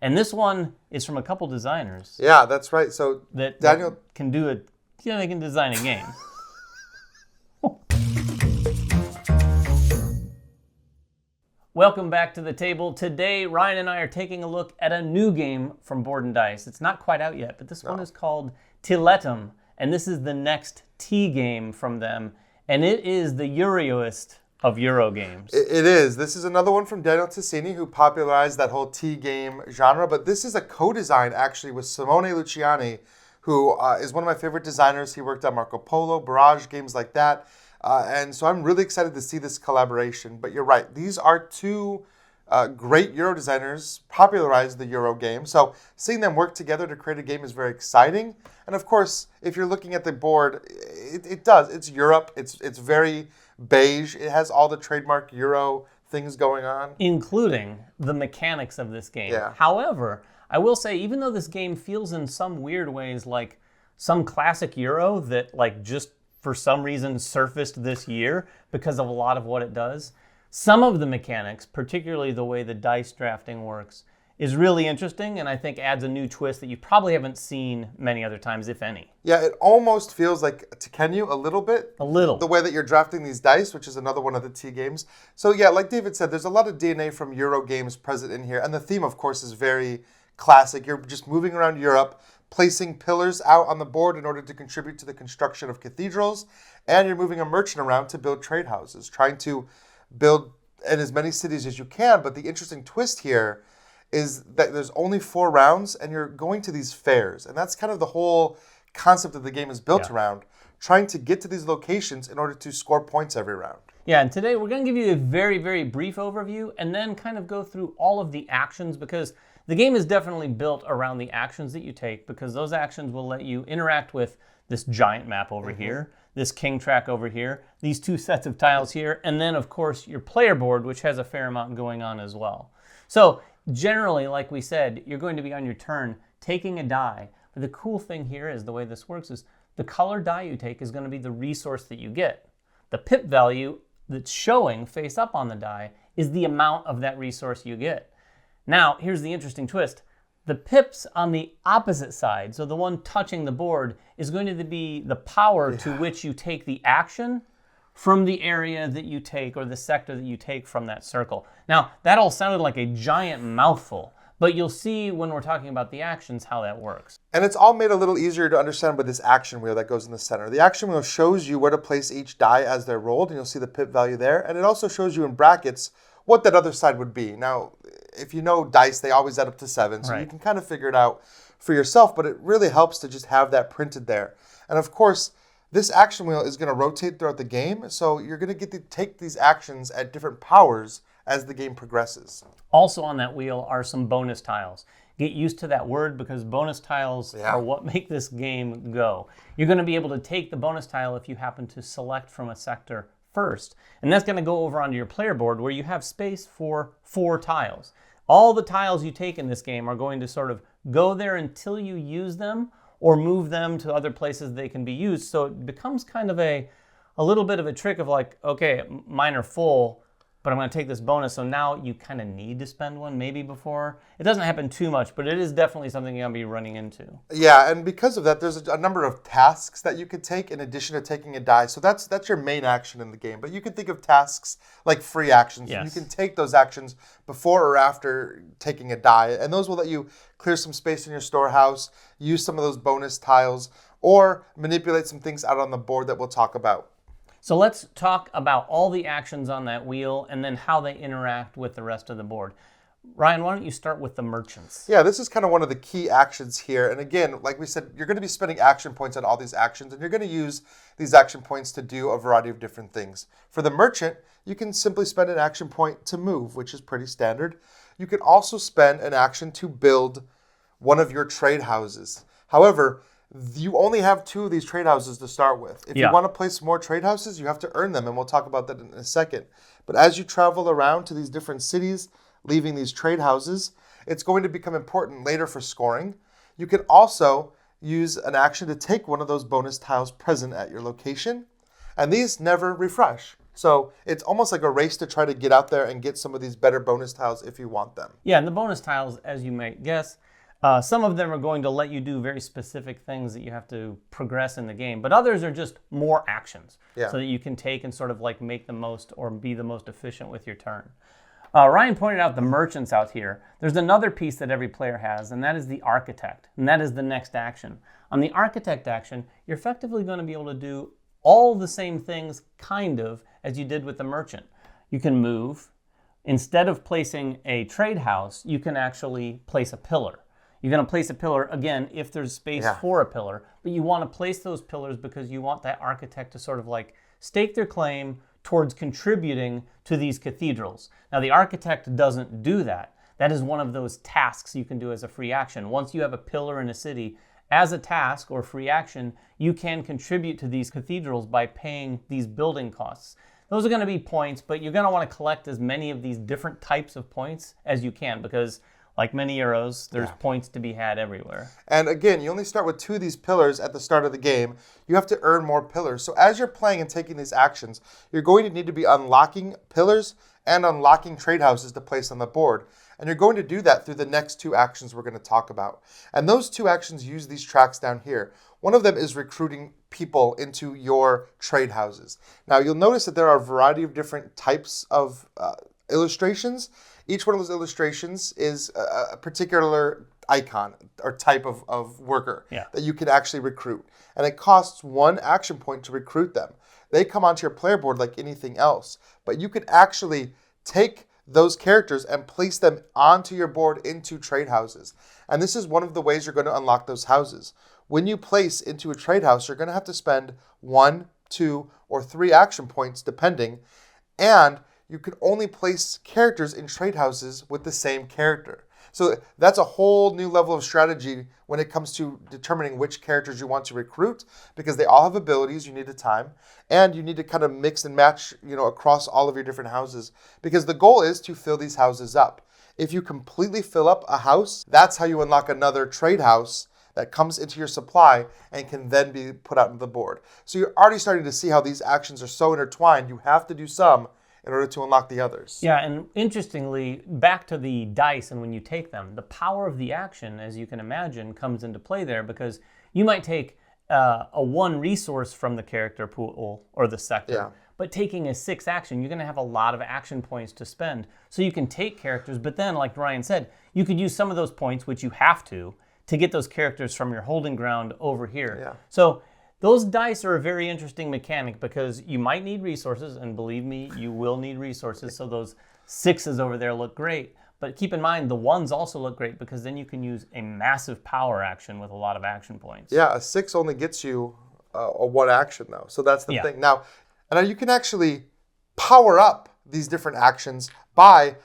And this one is from a couple designers. Yeah, that's right. So that Daniel can do it. Yeah, they can design a game. Welcome back to the table. Today, Ryan and I are taking a look at a new game from Board & Dice. It's not quite out yet, but this one is called Tiletum, and this is the next T game from them, and it is the Euroist of Euro games. It is. This is another one from Daniele Tascini, who popularized that whole T game genre, but this is a co-design actually with Simone Luciani, who is one of my favorite designers. He worked on Marco Polo, Barrage, games like that. And so I'm really excited to see this collaboration. But you're right, these are two great Euro designers popularized the Euro game. So seeing them work together to create a game is very exciting. And of course, if you're looking at the board, it does. It's Europe. It's very beige. It has all the trademark Euro things going on. Including the mechanics of this game. Yeah. However, I will say, even though this game feels in some weird ways like some classic Euro that like just for some reason surfaced this year because of a lot of what it does, some of the mechanics, particularly the way the dice drafting works, is really interesting and I think adds a new twist that you probably haven't seen many other times, if any. Yeah, it almost feels like Tekken a little bit. A little. The way that you're drafting these dice, which is another one of the T games. So yeah, like David said, there's a lot of DNA from Euro games present in here. And the theme, of course, is very classic. You're just moving around Europe, placing pillars out on the board in order to contribute to the construction of cathedrals, and you're moving a merchant around to build trade houses, trying to build in as many cities as you can. But the interesting twist here is that there's only 4 rounds, and you're going to these fairs. And that's kind of the whole concept of the game is built around, trying to get to these locations in order to score points every round. Yeah, and today we're going to give you a very, very brief overview and then kind of go through all of the actions, because the game is definitely built around the actions that you take, because those actions will let you interact with this giant map over here, this king track over here, these 2 sets of tiles here, and then, of course, your player board, which has a fair amount going on as well. So generally, like we said, you're going to be on your turn taking a die. But the cool thing here is the way this works is the color die you take is going to be the resource that you get. The pip value that's showing face up on the die is the amount of that resource you get. Now, here's the interesting twist. The pips on the opposite side, so the one touching the board, is going to be the power to which you take the action from the area that you take or the sector that you take from that circle. Now, that all sounded like a giant mouthful, but you'll see when we're talking about the actions how that works. And it's all made a little easier to understand with this action wheel that goes in the center. The action wheel shows you where to place each die as they're rolled, and you'll see the pip value there. And it also shows you in brackets what that other side would be. Now, if you know dice, they always add up to 7, so you can kind of figure it out for yourself, but it really helps to just have that printed there. And of course, this action wheel is going to rotate throughout the game, so you're going to get to take these actions at different powers as the game progresses. Also on that wheel are some bonus tiles. Get used to that word, because bonus tiles are what make this game go. You're going to be able to take the bonus tile if you happen to select from a sector first. And that's going to go over onto your player board where you have space for 4 tiles. All the tiles you take in this game are going to sort of go there until you use them or move them to other places they can be used. So it becomes kind of a little bit of a trick of like, okay, mine are full, but I'm going to take this bonus. So now you kind of need to spend one maybe before. It doesn't happen too much, but it is definitely something you're going to be running into. Yeah, and because of that, there's a number of tasks that you could take in addition to taking a die. So that's your main action in the game. But you can think of tasks like free actions. Yes. You can take those actions before or after taking a die. And those will let you clear some space in your storehouse, use some of those bonus tiles, or manipulate some things out on the board that we'll talk about. So let's talk about all the actions on that wheel and then how they interact with the rest of the board. Ryan, why don't you start with the merchants? Yeah, this is kind of one of the key actions here. And again, like we said, you're going to be spending action points on all these actions, and you're going to use these action points to do a variety of different things. For the merchant, you can simply spend an action point to move, which is pretty standard. You can also spend an action to build one of your trade houses. However, you only have 2 of these trade houses to start with. If you want to place more trade houses, you have to earn them, and we'll talk about that in a second. But as you travel around to these different cities, leaving these trade houses, it's going to become important later for scoring. You can also use an action to take one of those bonus tiles present at your location, and these never refresh. So it's almost like a race to try to get out there and get some of these better bonus tiles if you want them. Yeah, and the bonus tiles, as you might guess, some of them are going to let you do very specific things that you have to progress in the game, but others are just more actions so that you can take and sort of like make the most or be the most efficient with your turn. Ryan pointed out the merchants out here. There's another piece that every player has, and that is the architect, and that is the next action. On the architect action, you're effectively going to be able to do all the same things, kind of, as you did with the merchant. You can move. Instead of placing a trade house, you can actually place a pillar. You're going to place a pillar, again, if there's space for a pillar, but you want to place those pillars because you want that architect to sort of like stake their claim towards contributing to these cathedrals. Now, the architect doesn't do that. That is one of those tasks you can do as a free action. Once you have a pillar in a city, as a task or free action, you can contribute to these cathedrals by paying these building costs. Those are going to be points, but you're going to want to collect as many of these different types of points as you can because, like many Euros, there's points to be had everywhere. And again, you only start with 2 of these pillars at the start of the game. You have to earn more pillars. So as you're playing and taking these actions, you're going to need to be unlocking pillars and unlocking trade houses to place on the board. And you're going to do that through the next 2 actions we're going to talk about. And those 2 actions use these tracks down here. One of them is recruiting people into your trade houses. Now, you'll notice that there are a variety of different types of illustrations. Each one of those illustrations is a particular icon or type of worker that you can actually recruit. And it costs 1 action point to recruit them. They come onto your player board like anything else. But you could actually take those characters and place them onto your board into trade houses. And this is one of the ways you're going to unlock those houses. When you place into a trade house, you're going to have to spend 1, 2, or 3 action points depending. And you can only place characters in trade houses with the same character. So that's a whole new level of strategy when it comes to determining which characters you want to recruit, because they all have abilities you need to time, and you need to kind of mix and match, across all of your different houses, because the goal is to fill these houses up. If you completely fill up a house, that's how you unlock another trade house that comes into your supply and can then be put out on the board. So you're already starting to see how these actions are so intertwined. You have to do some in order to unlock the others. Yeah, and interestingly, back to the dice and when you take them, the power of the action, as you can imagine, comes into play there because you might take a 1 resource from the character pool or the sector, but taking a 6 action, you're going to have a lot of action points to spend. So you can take characters, but then, like Ryan said, you could use some of those points, which you have to get those characters from your holding ground over here. Yeah. So those dice are a very interesting mechanic because you might need resources, and believe me, you will need resources, so those 6s over there look great. But keep in mind, the 1s also look great because then you can use a massive power action with a lot of action points. Yeah, a 6 only gets you a 1 action, though. So that's the thing. Now you can actually power up these different actions by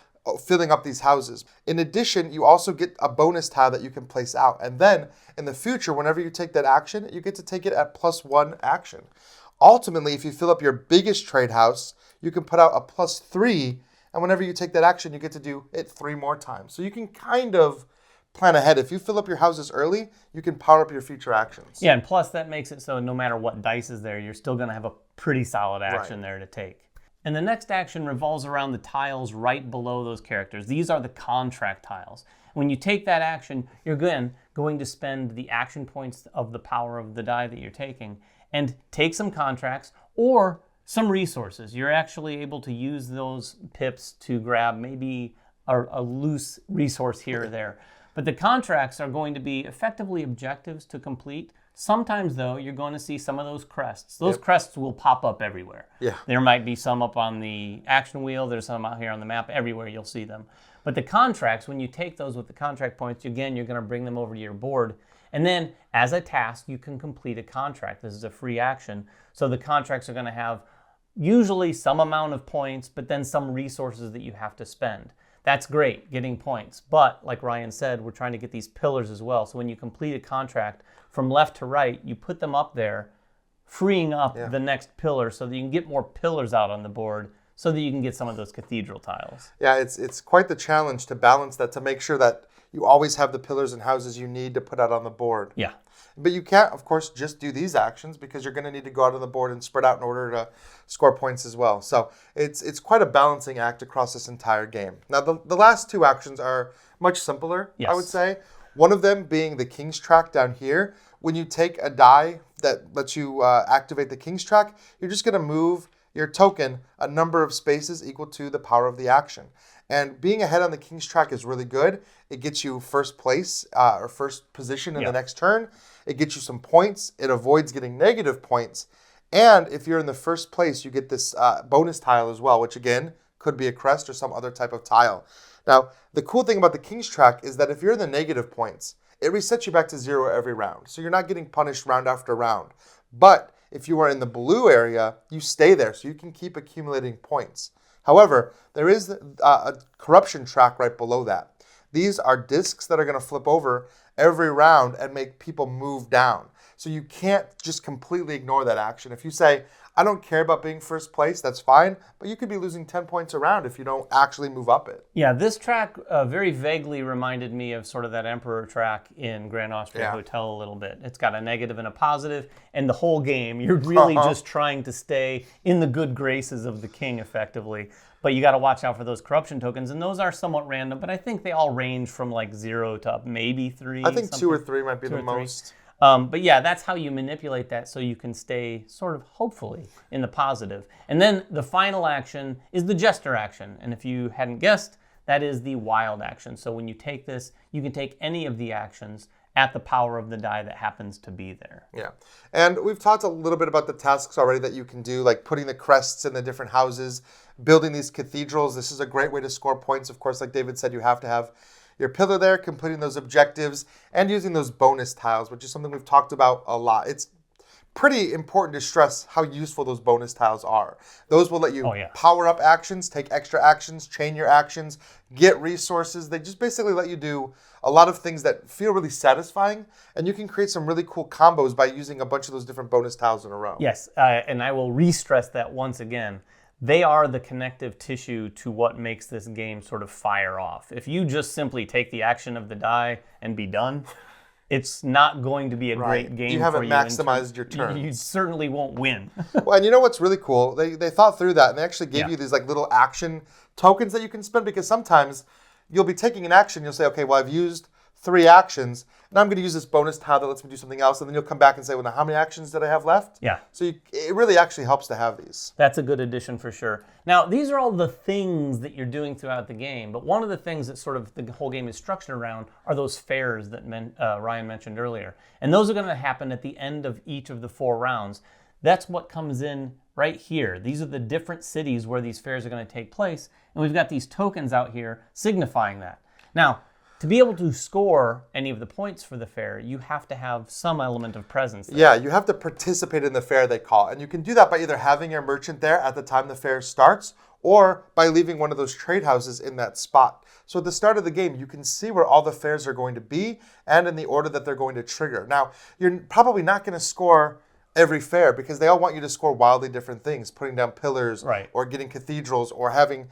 filling up these houses. In addition, you also get a bonus tile that you can place out. And then in the future, whenever you take that action, you get to take it at +1 action. Ultimately, if you fill up your biggest trade house, you can put out a +3. And whenever you take that action, you get to do it 3 more times. So you can kind of plan ahead. If you fill up your houses early, you can power up your future actions. Yeah, and plus that makes it so no matter what dice is there, you're still going to have a pretty solid action there to take. And the next action revolves around the tiles right below those characters. These are the contract tiles. When you take that action, you're again going to spend the action points of the power of the die that you're taking and take some contracts or some resources. You're actually able to use those pips to grab maybe a loose resource here or there. But the contracts are going to be effectively objectives to complete. Sometimes, though, you're going to see some of those crests. Those crests will pop up everywhere. Yeah. There might be some up on the action wheel. There's some out here on the map. Everywhere you'll see them. But the contracts, when you take those with the contract points, again, you're going to bring them over to your board. And then, as a task, you can complete a contract. This is a free action. So the contracts are going to have usually some amount of points, but then some resources that you have to spend. That's great, getting points. But like Ryan said, we're trying to get these pillars as well. So when you complete a contract from left to right, you put them up there, freeing up the next pillar so that you can get more pillars out on the board so that you can get some of those cathedral tiles. Yeah, it's quite the challenge to balance that, to make sure that you always have the pillars and houses you need to put out on the board. Yeah. But you can't, of course, just do these actions because you're going to need to go out on the board and spread out in order to score points as well. So it's quite a balancing act across this entire game. Now, the last two actions are much simpler, Yes. I would say. One of them being the King's Track down here. When you take a die that lets you activate the King's Track, you're just going to move your token a number of spaces equal to the power of the action. And being ahead on the King's Track is really good. It gets you first place or first position in the next turn. It gets you some points. It avoids getting negative points. And if you're in the first place, you get this bonus tile as well, which again, could be a crest or some other type of tile. Now, the cool thing about the King's Track is that if you're in the negative points, it resets you back to 0 every round. So you're not getting punished round after round. But if you are in the blue area, you stay there, so you can keep accumulating points. However, there is a corruption track right below that. These are discs that are going to flip over every round and make people move down. So you can't just completely ignore that action. If you say, I don't care about being first place, that's fine, but you could be losing 10 points a round if you don't actually move up it. Yeah, this track very vaguely reminded me of sort of that Emperor track in Grand Austria Hotel a little bit. It's got a negative and a positive, and the whole game, you're really just trying to stay in the good graces of the king effectively. But you got to watch out for those corruption tokens, and those are somewhat random, but I think they all range from like 0 to maybe 3. I think 2 or 3 might be the most. But yeah, that's how you manipulate that so you can stay sort of hopefully in the positive. And then the final action is the Jester Action. And if you hadn't guessed, that is the wild action. So when you take this, you can take any of the actions at the power of the die that happens to be there. Yeah. And we've talked a little bit about the tasks already that you can do, like putting the crests in the different houses, building these cathedrals. This is a great way to score points. Of course, like David said, you have to have your pillar there, completing those objectives, and using those bonus tiles, which is something we've talked about a lot. It's pretty important to stress how useful those bonus tiles are. Those will let you power up actions, take extra actions, chain your actions, get resources. They just basically let you do a lot of things that feel really satisfying, and you can create some really cool combos by using a bunch of those different bonus tiles in a row. Yes, and I will re-stress that once again. They are the connective tissue to what makes this game sort of fire off. If you just simply take the action of the die and be done, it's not going to be a great game for you. You haven't maximized your turns. You certainly won't win. Well, and you know what's really cool? They thought through that, and they actually gave you these like little action tokens that you can spend, because sometimes you'll be taking an action, you'll say, okay, well, I've used 3 actions, and I'm going to use this bonus tile that lets me do something else, and then you'll come back and say, well, now how many actions did I have left? Yeah. So it really actually helps to have these. That's a good addition for sure. Now, these are all the things that you're doing throughout the game, but one of the things that sort of the whole game is structured around are those fairs that Ryan mentioned earlier. And those are going to happen at the end of each of the 4 rounds. That's what comes in right here. These are the different cities where these fairs are going to take place, and we've got these tokens out here signifying that. Now, to be able to score any of the points for the fair, you have to have some element of presence there. Yeah, you have to participate in the fair, they call it. And you can do that by either having your merchant there at the time the fair starts, or by leaving one of those trade houses in that spot. So at the start of the game, you can see where all the fairs are going to be and in the order that they're going to trigger. Now, you're probably not going to score every fair because they all want you to score wildly different things, putting down pillars or getting cathedrals or having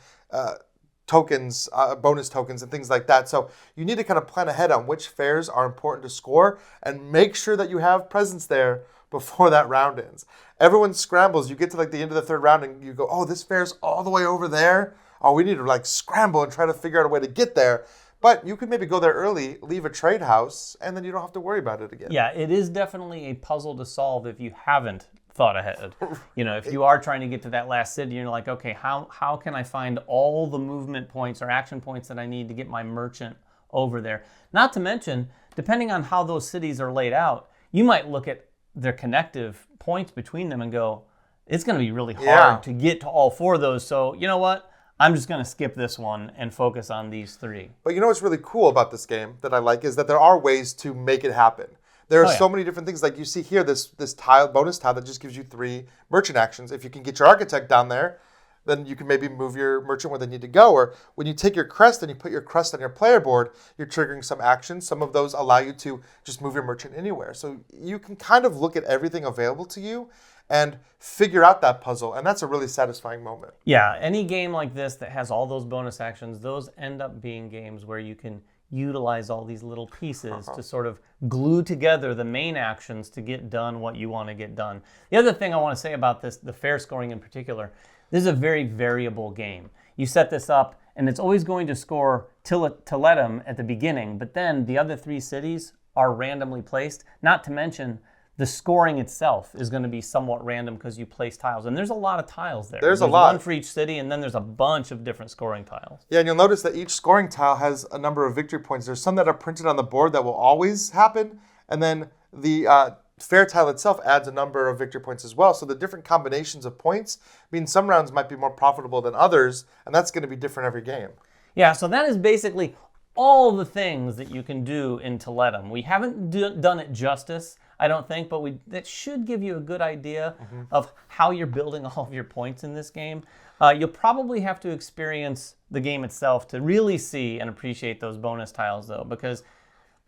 tokens, bonus tokens and things like that. So you need to kind of plan ahead on which fairs are important to score and make sure that you have presence there before that round ends. Everyone scrambles. You get to like the end of the 3rd round and you go, oh, this fair's all the way over there. Oh, we need to like scramble and try to figure out a way to get there. But you could maybe go there early, leave a trade house, and then you don't have to worry about it again. Yeah, it is definitely a puzzle to solve if you haven't thought ahead. You know, if you are trying to get to that last city, you're like, okay, how can I find all the movement points or action points that I need to get my merchant over there? Not to mention, depending on how those cities are laid out, you might look at their connective points between them and go, it's going to be really hard to get to all 4 of those. So, you know what? I'm just going to skip this one and focus on these 3. But you know what's really cool about this game that I like is that there are ways to make it happen. There are so many different things. Like you see here, this tile, bonus tile that just gives you 3 merchant actions. If you can get your architect down there, then you can maybe move your merchant where they need to go. Or when you take your crest and you put your crest on your player board, you're triggering some actions. Some of those allow you to just move your merchant anywhere. So you can kind of look at everything available to you and figure out that puzzle. And that's a really satisfying moment. Yeah, any game like this that has all those bonus actions, those end up being games where you can utilize all these little pieces to sort of glue together the main actions to get done what you want to get done. The other thing I want to say about this, the fair scoring in particular, this is a very variable game. You set this up, and it's always going to score Tiletum at the beginning, but then the other 3 cities are randomly placed, not to mention the scoring itself is going to be somewhat random because you place tiles. And there's a lot of tiles there. There's a lot. One for each city, and then there's a bunch of different scoring tiles. Yeah, and you'll notice that each scoring tile has a number of victory points. There's some that are printed on the board that will always happen, and then the fair tile itself adds a number of victory points as well. So the different combinations of points mean some rounds might be more profitable than others, and that's going to be different every game. Yeah, so that is basically all the things that you can do in Tiletum. We haven't done it justice, I don't think, but that should give you a good idea of how you're building all of your points in this game. You'll probably have to experience the game itself to really see and appreciate those bonus tiles, though, because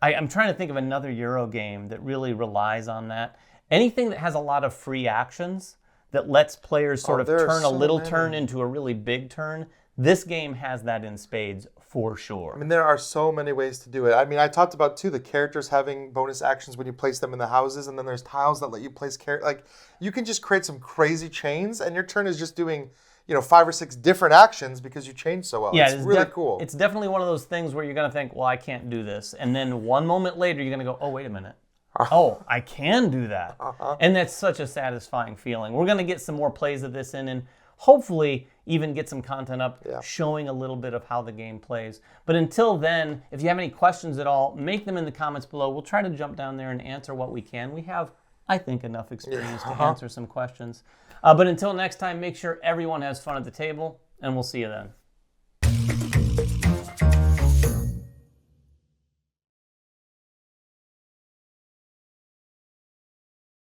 I'm trying to think of another Euro game that really relies on that. Anything that has a lot of free actions that lets players sort of turn a little turn into a really big turn, this game has that in spades for sure. I mean, there are so many ways to do it. I mean, I talked about, too, the characters having bonus actions when you place them in the houses, and then there's tiles that let you place characters. Like, you can just create some crazy chains, and your turn is just doing, 5 or 6 different actions because you changed so well. Yeah, it's really cool. It's definitely one of those things where you're going to think, well, I can't do this. And then one moment later, you're going to go, oh, wait a minute. Oh, I can do that. And that's such a satisfying feeling. We're going to get some more plays of this in, and hopefully even get some content up showing a little bit of how the game plays. But until then, if you have any questions at all, make them in the comments below. We'll try to jump down there and answer what we can. We have, I think, enough experience to answer some questions. But until next time, make sure everyone has fun at the table, and we'll see you then.